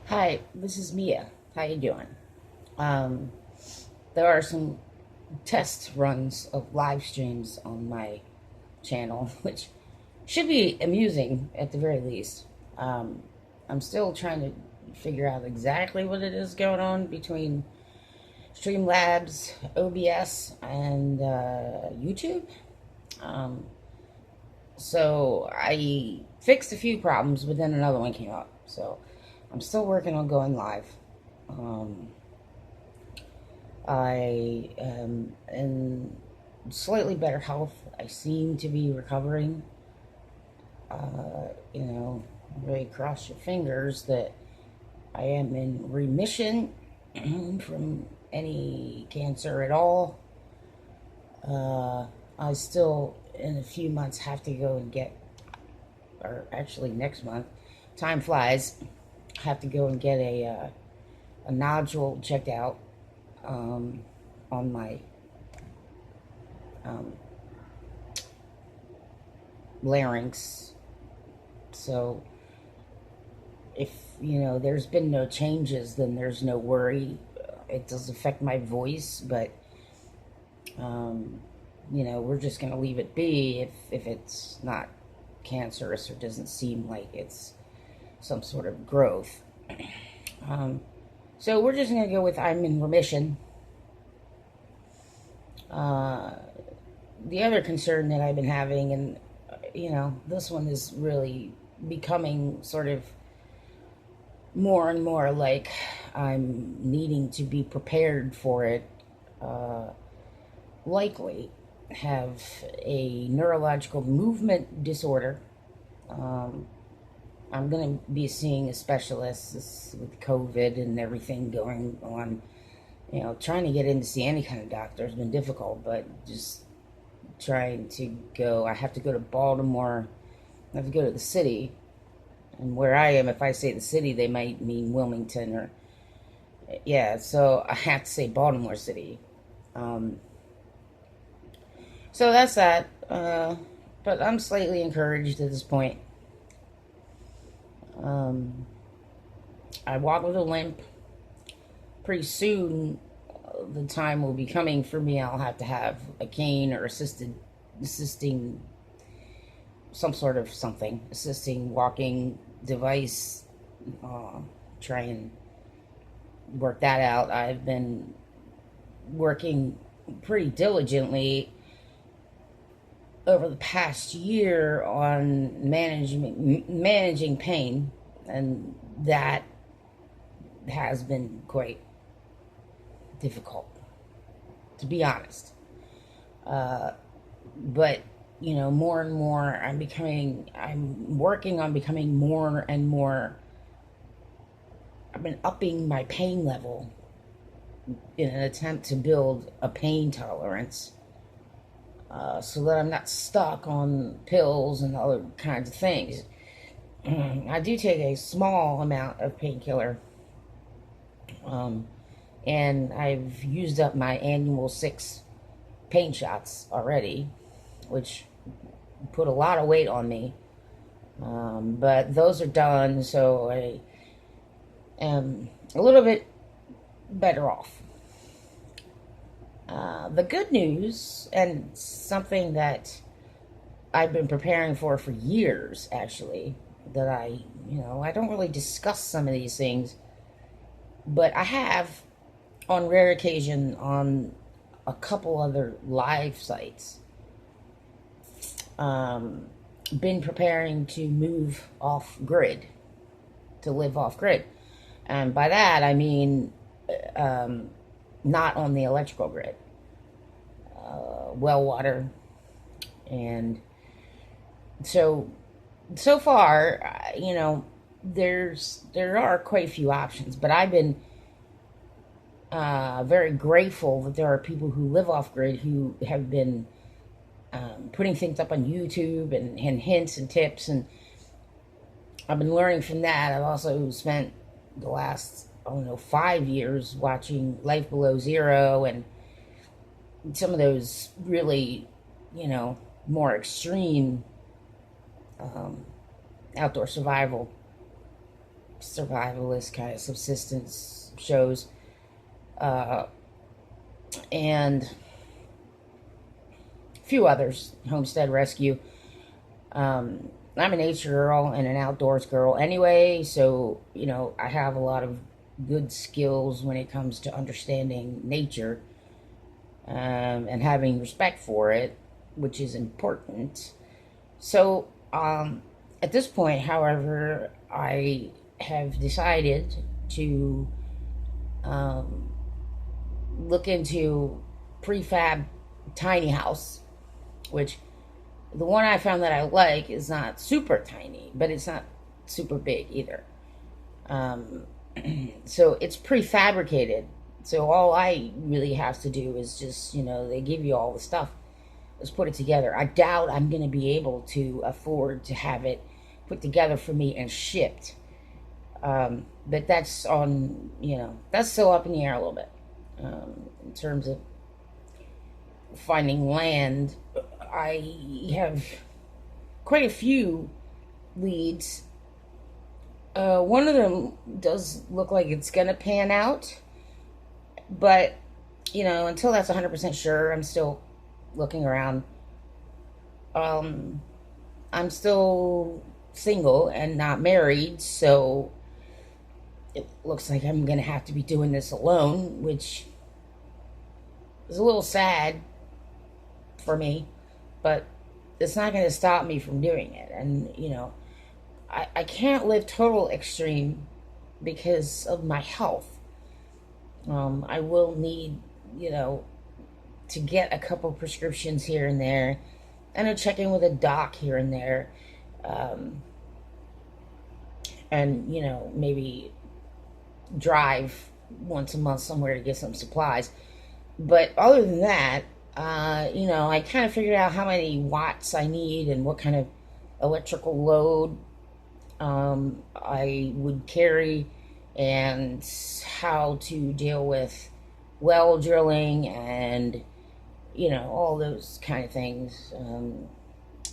Hi, this is Mia. How you doing? Um, there are some test runs of live streams on my channel, which should be amusing at the very least. Um, I'm still trying to figure out exactly what it is going on between Streamlabs, OBS, and YouTube. Um, so I fixed a few problems, but then another one came up. So I'm still working on going live. Um, I am in slightly better health. I seem to be recovering. Really cross your fingers that I am in remission from any cancer at all. I still, in a few months, have to go and get, or actually next month, time flies, have to go and get a nodule checked out on my um, larynx. So if there's been no changes, then there's no worry. It does affect my voice, but we're just gonna leave it be if it's not cancerous or doesn't seem like it's some sort of growth. Um, so we're just gonna go with I'm in remission. The other concern that I've been having, and this one is really becoming sort of more and more like I'm needing to be prepared for it. Likely have a neurological movement disorder. I'm going to be seeing a specialist with COVID and everything going on. Trying to get in to see any kind of doctor has been difficult, but just trying to go. I have to go to Baltimore. I have to go to the city. And where I am, if I say the city, they might mean Wilmington or, yeah, so I have to say Baltimore City. So that's that. But I'm slightly encouraged at this point. I walk with a limp. Pretty soon, the time will be coming for me. I'll have to have a cane or assisting some sort of something, assisting walking device. Try and work that out. I've been working pretty diligently over the past year on managing pain, and that has been quite difficult, to be honest. But more and more, I'm working on becoming more and more. I've been upping my pain level in an attempt to build a pain tolerance, so that I'm not stuck on pills and other kinds of things. I do take a small amount of painkiller, and I've used up my annual 6 pain shots already, which put a lot of weight on me. But those are done, so I am a little bit better off. The good news, and something that I've been preparing for years, actually, that I don't really discuss some of these things, but I have, on rare occasion, on a couple other live sites, been preparing to move off grid, to live off grid. And by that, I mean not on the electrical grid, well water. And so far, there are quite a few options, but I've been very grateful that there are people who live off grid who have been putting things up on YouTube and hints and tips, and I've been learning from that. I've also spent the last 5 years watching Life Below Zero and some of those really more extreme outdoor survival survivalist kind of subsistence shows, and a few others, Homestead Rescue. I'm a nature girl and an outdoors girl anyway, so, I have a lot of good skills when it comes to understanding nature, and having respect for it, which is important. So, at this point, however, I have decided to look into prefab tiny house, which the one I found that I like is not super tiny, but it's not super big either. So it's prefabricated. So all I really have to do is just, they give you all the stuff. Let's put it together. I doubt I'm going to be able to afford to have it put together for me and shipped. But that's on, that's still up in the air a little bit. In terms of finding land, I have quite a few leads. One of them does look like it's going to pan out. But, until that's 100% sure, I'm still looking around. I'm still single and not married, so it looks like I'm going to have to be doing this alone, which is a little sad for me, but it's not going to stop me from doing it. And, I can't live total extreme because of my health. I will need, to get a couple prescriptions here and there, and a check-in with a doc here and there, and, maybe drive once a month somewhere to get some supplies. But other than that, I kind of figured out how many watts I need and what kind of electrical load I would carry, and how to deal with well drilling and, all those kind of things.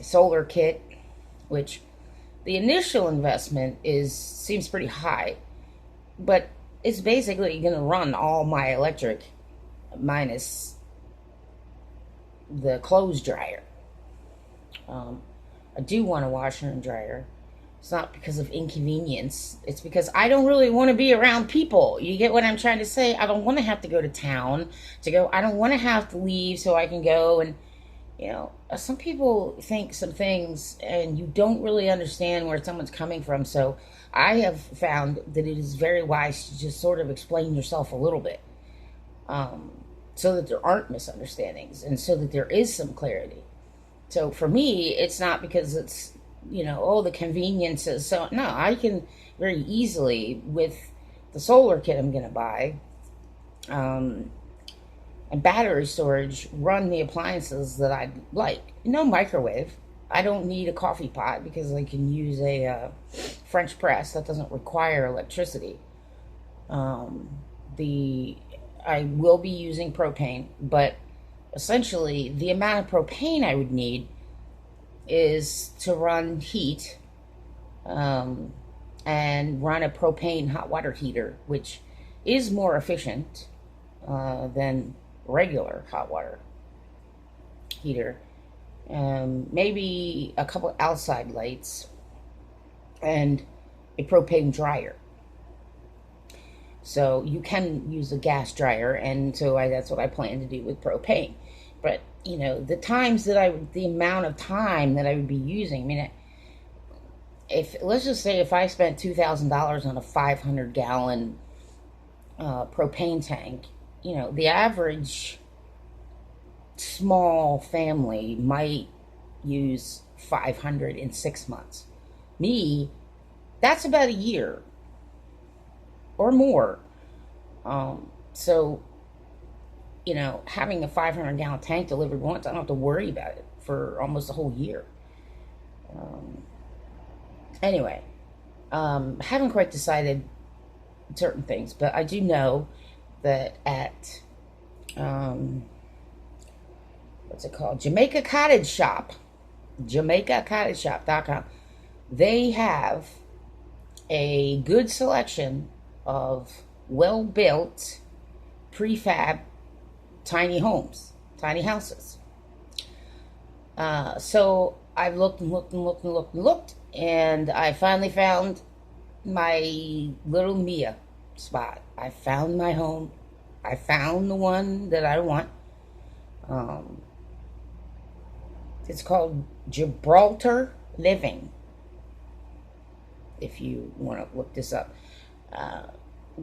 Solar kit, which the initial investment seems pretty high, but it's basically going to run all my electric minus the clothes dryer. I do want a washer and dryer. It's not because of inconvenience. It's because I don't really want to be around people. You get what I'm trying to say? I don't want to have to go to town to go. I don't want to have to leave so I can go. And, some people think some things and you don't really understand where someone's coming from. So I have found that it is very wise to just sort of explain yourself a little bit, so that there aren't misunderstandings and so that there is some clarity. So for me, it's not because it's, the conveniences. So no, I can very easily, with the solar kit I'm going to buy, and battery storage, run the appliances that I like. No microwave. I don't need a coffee pot because I can use a French press that doesn't require electricity. I will be using propane, but essentially the amount of propane I would need is to run heat, and run a propane hot water heater, which is more efficient than regular hot water heater. Maybe a couple outside lights and a propane dryer. So you can use a gas dryer, and so that's what I plan to do with propane. But the amount of time that I would be using. I mean, let's just say if I spent $2,000 on a 500-gallon propane tank, the average small family might use 500 in 6 months. Me, that's about a year or more. So, having a 500-gallon tank delivered once, I don't have to worry about it for almost a whole year. Anyway, haven't quite decided certain things, but I do know that at, what's it called? Jamaica Cottage Shop, JamaicaCottageShop.com. They have a good selection of well-built prefab tiny homes, tiny houses. So I've looked and looked and looked and looked and looked, and I finally found my little Mia spot. I found my home. I found the one that I want. Um, it's called Gibraltar Living, if you want to look this up.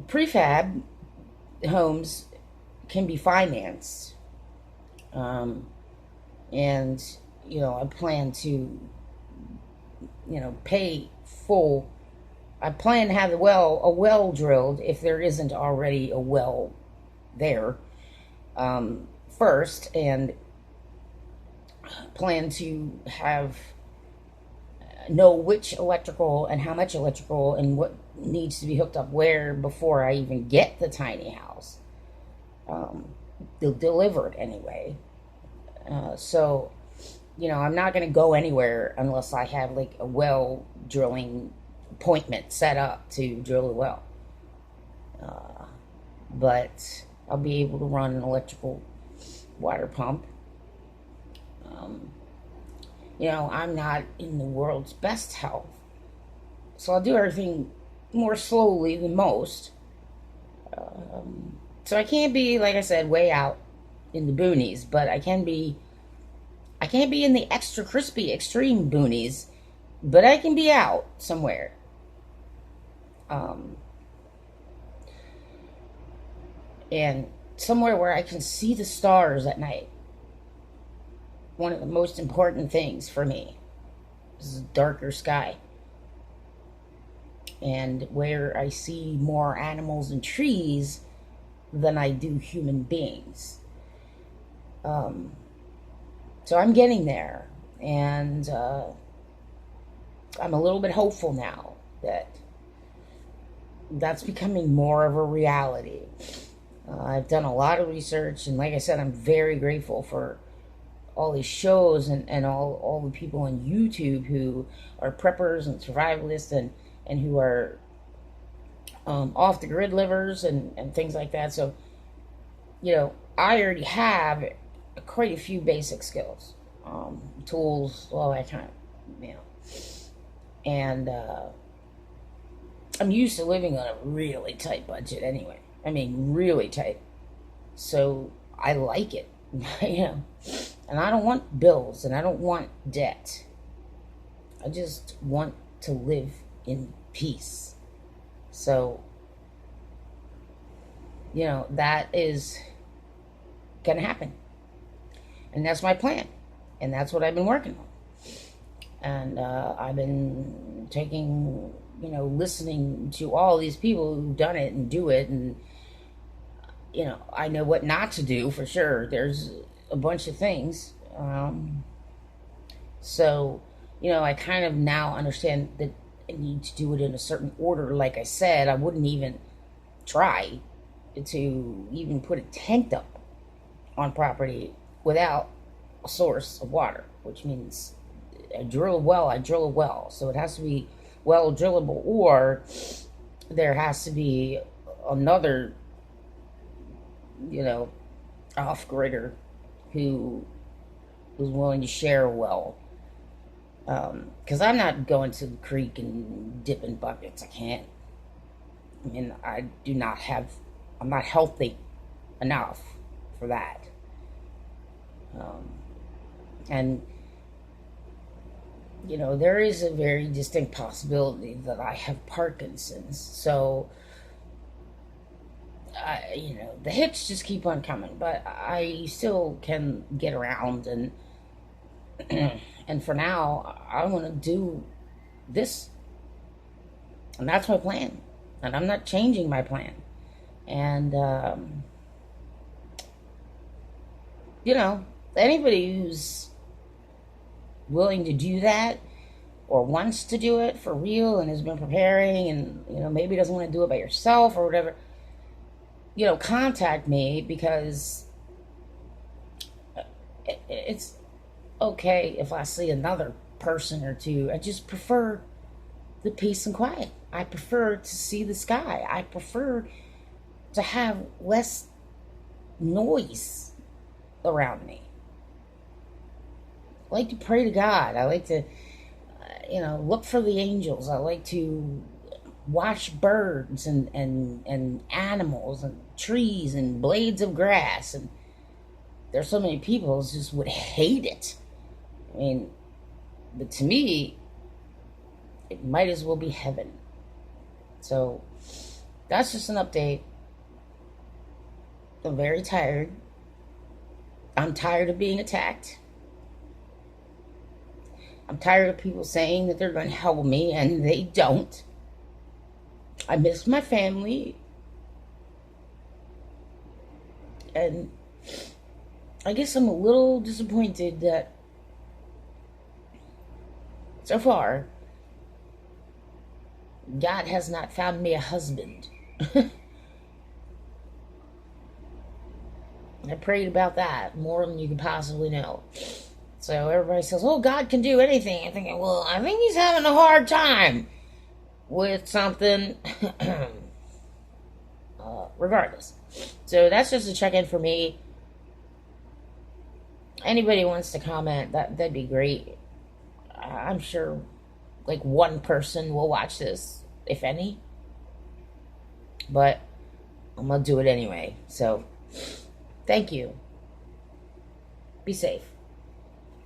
Prefab homes can be financed. And, I plan to, pay full. I plan to have a well drilled if there isn't already a well there, first, and plan to know which electrical and how much electrical and what needs to be hooked up where before I even get the tiny house. Delivered anyway. So, I'm not going to go anywhere unless I have like a well drilling appointment set up to drill a well. But I'll be able to run an electrical water pump. I'm not in the world's best health, so I'll do everything more slowly than most. So I can't be, like I said, way out in the boonies, but I can't be in the extra crispy extreme boonies, but I can be out somewhere. And somewhere where I can see the stars at night. One of the most important things for me is a darker sky. And where I see more animals and trees than I do human beings. So I'm getting there, and I'm a little bit hopeful now that that's becoming more of a reality. I've done a lot of research, and like I said, I'm very grateful for all these shows and all the people on YouTube who are preppers and survivalists and who are off the grid livers and things like that. So, I already have quite a few basic skills, tools, all that kind of, and I'm used to living on a really tight budget anyway. I mean, really tight. So I like it, and I don't want bills and I don't want debt. I just want to live in peace. So, that is going to happen. And that's my plan. And that's what I've been working on. And I've been taking, listening to all these people who've done it and do it. And, I know what not to do for sure. There's a bunch of things. So, I kind of now understand that I need to do it in a certain order. Like I said, I wouldn't even try to even put a tent up on property without a source of water, which means I drill a well. So it has to be well drillable, or there has to be another, off-gridder who is willing to share a well. Because I'm not going to the creek and dipping buckets. I can't. I mean, I'm not healthy enough for that. And, there is a very distinct possibility that I have Parkinson's. So, the hits just keep on coming, but I still can get around, and and for now, I want to do this, and that's my plan, and I'm not changing my plan. And anybody who's willing to do that or wants to do it for real and has been preparing, and maybe doesn't want to do it by yourself or whatever, contact me, because it's okay if I see another person or two. I just prefer the peace and quiet. I prefer to see the sky. I prefer to have less noise around me. I like to pray to God. I like to, look for the angels. I like to watch birds and animals and trees and blades of grass. And there's so many people who just would hate it. I mean, but to me, it might as well be heaven. So that's just an update. I'm very tired. I'm tired of being attacked. I'm tired of people saying that they're going to help me and they don't. I miss my family. And I guess I'm a little disappointed that so far God has not found me a husband. I prayed about that more than you could possibly know. So everybody says, oh, God can do anything. I'm thinking, well, I think he's having a hard time with something. Regardless. So that's just a check-in for me. Anybody wants to comment, that'd be great. I'm sure like one person will watch this, if any. But I'm going to do it anyway. So thank you. Be safe.